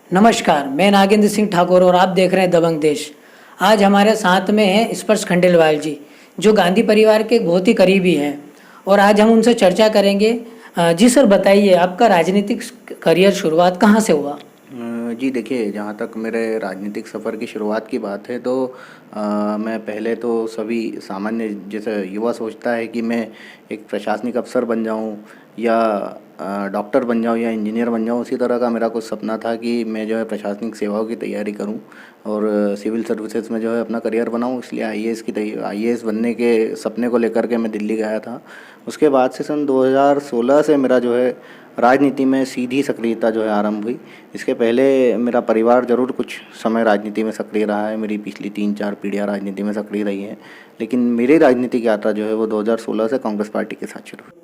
नमस्कार, मैं नागेंद्र सिंह ठाकुर और आप देख रहे हैं दबंग देश। आज हमारे साथ में हैं स्पर्श खंडेलवाल जी, जो गांधी परिवार के बहुत ही करीबी हैं और आज हम उनसे चर्चा करेंगे। जी सर, बताइए आपका राजनीतिक करियर शुरुआत कहाँ से हुआ? जी देखिए, जहाँ तक मेरे राजनीतिक सफ़र की शुरुआत की बात है तो मैं पहले तो सभी सामान्य जैसे युवा सोचता है कि मैं एक प्रशासनिक अफ़सर बन जाऊँ या डॉक्टर बन जाऊँ या इंजीनियर बन जाऊँ, उसी तरह का मेरा कुछ सपना था कि मैं जो है प्रशासनिक सेवाओं की तैयारी करूँ और सिविल सर्विसेज में जो है अपना करियर बनाऊँ। इसलिए आईएएस बनने के सपने को लेकर के मैं दिल्ली गया था। उसके बाद से सन 2016 से मेरा जो है राजनीति में सीधी सक्रियता जो है आरंभ हुई। इसके पहले मेरा परिवार ज़रूर कुछ समय राजनीति में सक्रिय रहा है, मेरी पिछली 3-4 पीढ़ियाँ राजनीति में सक्रिय रही हैं, लेकिन मेरी राजनीतिक यात्रा जो है वो 2016 से कांग्रेस पार्टी के साथ शुरू हुई।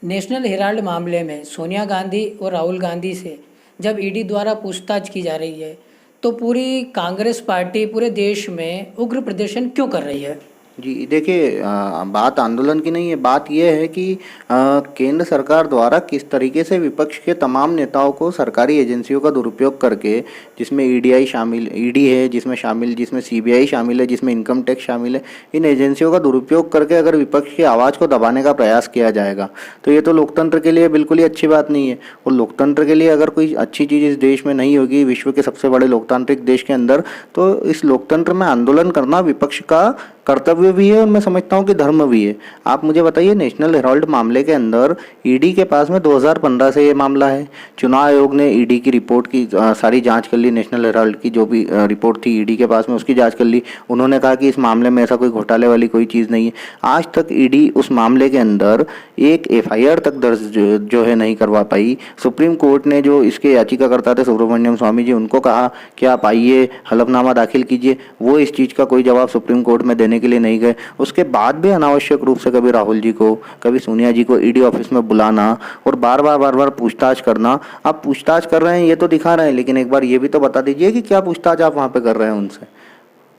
नेशनल हेराल्ड मामले में सोनिया गांधी और राहुल गांधी से जब ईडी द्वारा पूछताछ की जा रही है, तो पूरी कांग्रेस पार्टी पूरे देश में उग्र प्रदर्शन क्यों कर रही है? जी देखिए, बात आंदोलन की नहीं है, बात यह है कि केंद्र सरकार द्वारा किस तरीके से विपक्ष के तमाम नेताओं को सरकारी एजेंसियों का दुरुपयोग करके, जिसमें ईडी है, जिसमें सीबीआई शामिल है, जिसमें इनकम टैक्स शामिल है, इन एजेंसियों का दुरुपयोग करके अगर विपक्ष की आवाज़ को दबाने का प्रयास किया जाएगा तो ये तो लोकतंत्र के लिए बिल्कुल ही अच्छी बात नहीं है। और लोकतंत्र के लिए अगर कोई अच्छी चीज़ इस देश में नहीं होगी, विश्व के सबसे बड़े लोकतांत्रिक देश के अंदर, तो इस लोकतंत्र में आंदोलन करना विपक्ष का कर्तव्य भी है और मैं समझता हूँ कि धर्म भी है। आप मुझे बताइए, नेशनल हेराल्ड मामले के अंदर ईडी के पास में 2015 से ये मामला है। चुनाव आयोग ने ईडी की रिपोर्ट की सारी जांच कर ली, नेशनल हेराल्ड की जो भी रिपोर्ट थी ईडी के पास में उसकी जांच कर ली। उन्होंने कहा कि इस मामले में ऐसा कोई घोटाले वाली कोई चीज़ नहीं है। आज तक ईडी उस मामले के अंदर एक एफआईआर तक दर्ज जो है नहीं करवा पाई। सुप्रीम कोर्ट ने जो इसके याचिकाकर्ता थे सुब्रमण्यम स्वामी जी, उनको कहा कि आप आइए हलफनामा दाखिल कीजिए, वो इस चीज़ का कोई जवाब सुप्रीम कोर्ट में देने के लिए नहीं गए। उसके बाद भी अनावश्यक रूप से कभी राहुल जी को, कभी सोनिया जी को ईडी ऑफिस में बुलाना और बार बार पूछताछ करना। आप पूछताछ कर रहे हैं ये तो दिखा रहे हैं, लेकिन एक बार ये भी तो बता दीजिए कि क्या पूछताछ आप वहाँ पे कर रहे हैं उनसे।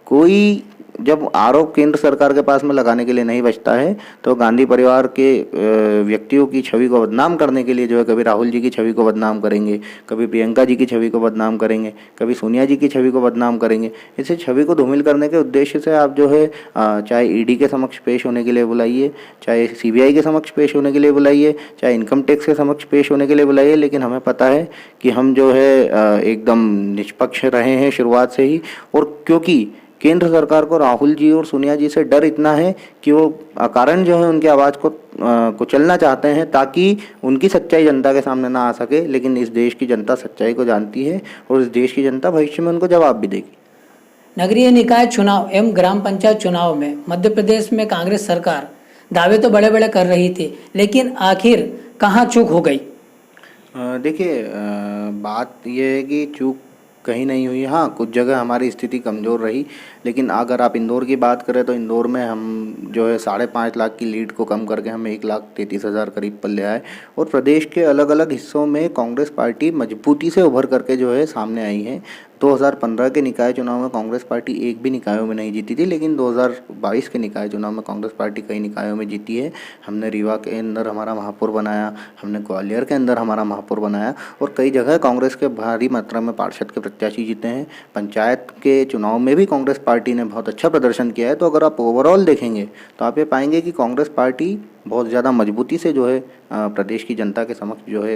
कोई जब आरोप केंद्र सरकार के पास में लगाने के लिए नहीं बचता है तो गांधी परिवार के व्यक्तियों की छवि को बदनाम करने के लिए जो है कभी राहुल जी की छवि को बदनाम करेंगे, कभी प्रियंका जी की छवि को बदनाम करेंगे, कभी सोनिया जी की छवि को बदनाम करेंगे। इसे छवि को धूमिल करने के उद्देश्य से आप जो है चाहे ईडी के समक्ष पेश होने के लिए बुलाइए, चाहे सीबीआई के समक्ष पेश होने के लिए बुलाइए, चाहे इनकम टैक्स के समक्ष पेश होने के लिए बुलाइए, लेकिन हमें पता है कि हम जो है एकदम निष्पक्ष रहे हैं शुरुआत से ही। और क्योंकि केंद्र सरकार को राहुल जी और सोनिया जी से डर इतना है कि वो अकारण जो है उनकी आवाज़ को कुचलना चाहते हैं ताकि उनकी सच्चाई जनता के सामने ना आ सके। लेकिन इस देश की जनता सच्चाई को जानती है और इस देश की जनता भविष्य में उनको जवाब भी देगी। नगरीय निकाय चुनाव एवं ग्राम पंचायत चुनाव में मध्य प्रदेश में कांग्रेस सरकार दावे तो बड़े बड़े कर रही थी, लेकिन आखिर कहाँ चूक हो गई? देखिए, बात यह है कि चूक कहीं नहीं हुई। हाँ, कुछ जगह हमारी स्थिति कमज़ोर रही, लेकिन अगर आप इंदौर की बात करें तो इंदौर में हम जो है 5.5 लाख की लीड को कम करके हम 1,33,000 करीब पर ले आए। और प्रदेश के अलग अलग हिस्सों में कांग्रेस पार्टी मजबूती से उभर करके जो है सामने आई है। 2015 के निकाय चुनाव में कांग्रेस पार्टी एक भी निकायों में नहीं जीती थी, लेकिन 2022 के निकाय चुनाव में कांग्रेस पार्टी कई निकायों में जीती है। हमने रीवा के अंदर हमारा महापौर बनाया, हमने ग्वालियर के अंदर हमारा महापौर बनाया और कई जगह कांग्रेस के भारी मात्रा में पार्षद के प्रत्याशी जीते हैं। पंचायत के चुनाव में भी कांग्रेस पार्टी ने बहुत अच्छा प्रदर्शन किया है। तो अगर आप ओवरऑल देखेंगे तो आप ये पाएंगे कि कांग्रेस पार्टी बहुत ज़्यादा मजबूती से जो है प्रदेश की जनता के समक्ष जो है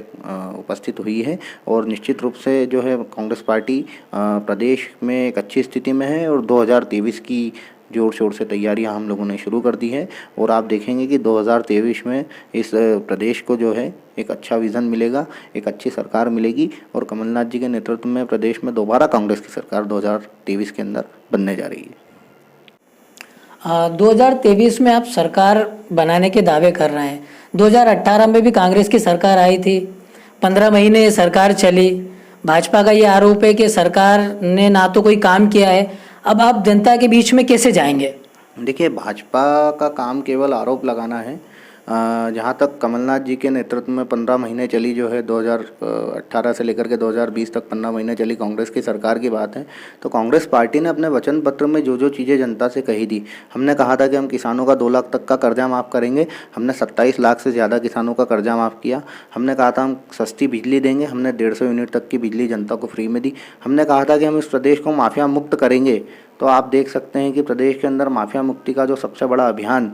उपस्थित हुई है। और निश्चित रूप से जो है कांग्रेस पार्टी प्रदेश में एक अच्छी स्थिति में है और 2023 की जोर शोर से तैयारियां हम लोगों ने शुरू कर दी है। और आप देखेंगे कि 2023 में इस प्रदेश को जो है एक अच्छा विज़न मिलेगा, एक अच्छी सरकार मिलेगी और कमलनाथ जी के नेतृत्व में प्रदेश में दोबारा कांग्रेस की सरकार 2023 के अंदर बनने जा रही है। 2023 में आप सरकार बनाने के दावे कर रहे हैं। 2018 में भी कांग्रेस की सरकार आई थी, 15 महीने ये सरकार चली। भाजपा का ये आरोप है कि सरकार ने ना तो कोई काम किया है। अब आप जनता के बीच में कैसे जाएंगे? देखिए, भाजपा का काम केवल आरोप लगाना है। जहाँ तक कमलनाथ जी के नेतृत्व में 15 महीने चली जो है 2018 से लेकर के 2020 तक 15 महीने चली कांग्रेस की सरकार की बात है, तो कांग्रेस पार्टी ने अपने वचन पत्र में जो जो चीज़ें जनता से कही थी, हमने कहा था कि हम किसानों का 2 लाख तक का कर्जा माफ़ करेंगे, हमने 27 लाख से ज़्यादा किसानों का कर्जा माफ़ किया। हमने कहा था हम सस्ती बिजली देंगे, हमने 150 यूनिट तक की बिजली जनता को फ्री में दी। हमने कहा था कि हम इस प्रदेश को माफिया मुक्त करेंगे। तो आप देख सकते हैं कि प्रदेश के अंदर माफिया मुक्ति का जो सबसे बड़ा अभियान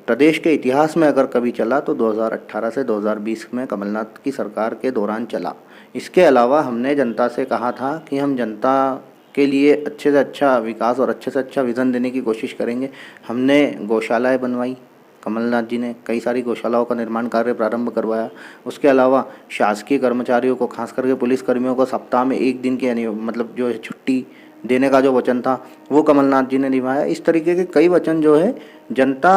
प्रदेश के इतिहास में अगर कभी चला तो 2018 से 2020 में कमलनाथ की सरकार के दौरान चला। इसके अलावा हमने जनता से कहा था कि हम जनता के लिए अच्छे से अच्छा विकास और अच्छे से अच्छा विज़न देने की कोशिश करेंगे। हमने गौशालाएं बनवाई, कमलनाथ जी ने कई सारी गौशालाओं का निर्माण कार्य प्रारंभ करवाया। उसके अलावा शासकीय कर्मचारियों को, खास करके पुलिस कर्मियों को सप्ताह में 1 दिन की मतलब जो है छुट्टी देने का जो वचन था वो कमलनाथ जी ने निभाया। इस तरीके के कई वचन जो है जनता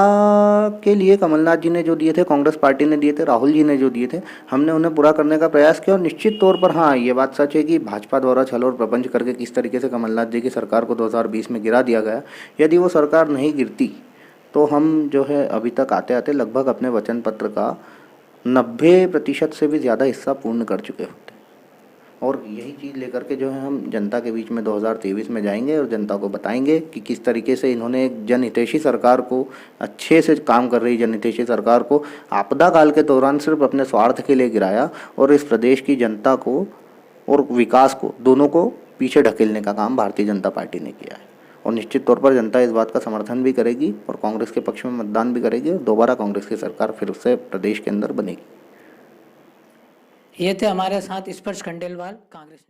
के लिए कमलनाथ जी ने जो दिए थे, कांग्रेस पार्टी ने दिए थे, राहुल जी ने जो दिए थे, हमने उन्हें पूरा करने का प्रयास किया। और निश्चित तौर पर हाँ, ये बात सच है कि भाजपा द्वारा छल और प्रपंच करके किस तरीके से कमलनाथ जी की सरकार को 2020 में गिरा दिया गया, यदि वो सरकार नहीं गिरती तो हम जो है अभी तक आते आते लगभग अपने वचन पत्र का 90% से भी ज़्यादा हिस्सा पूर्ण कर चुके होते। और यही चीज़ लेकर के जो है हम जनता के बीच में 2023 में जाएंगे और जनता को बताएंगे कि किस तरीके से इन्होंने एक जनहितैषी सरकार को, अच्छे से काम कर रही जनहितैषी सरकार को आपदा काल के दौरान सिर्फ अपने स्वार्थ के लिए गिराया और इस प्रदेश की जनता को और विकास को, दोनों को पीछे ढकेलने का काम भारतीय जनता पार्टी ने किया है। और निश्चित तौर पर जनता इस बात का समर्थन भी करेगी और कांग्रेस के पक्ष में मतदान भी करेगी और दोबारा कांग्रेस की सरकार फिर से प्रदेश के अंदर बनेगी। ये थे हमारे साथ स्पर्श खंडेलवाल, कांग्रेस।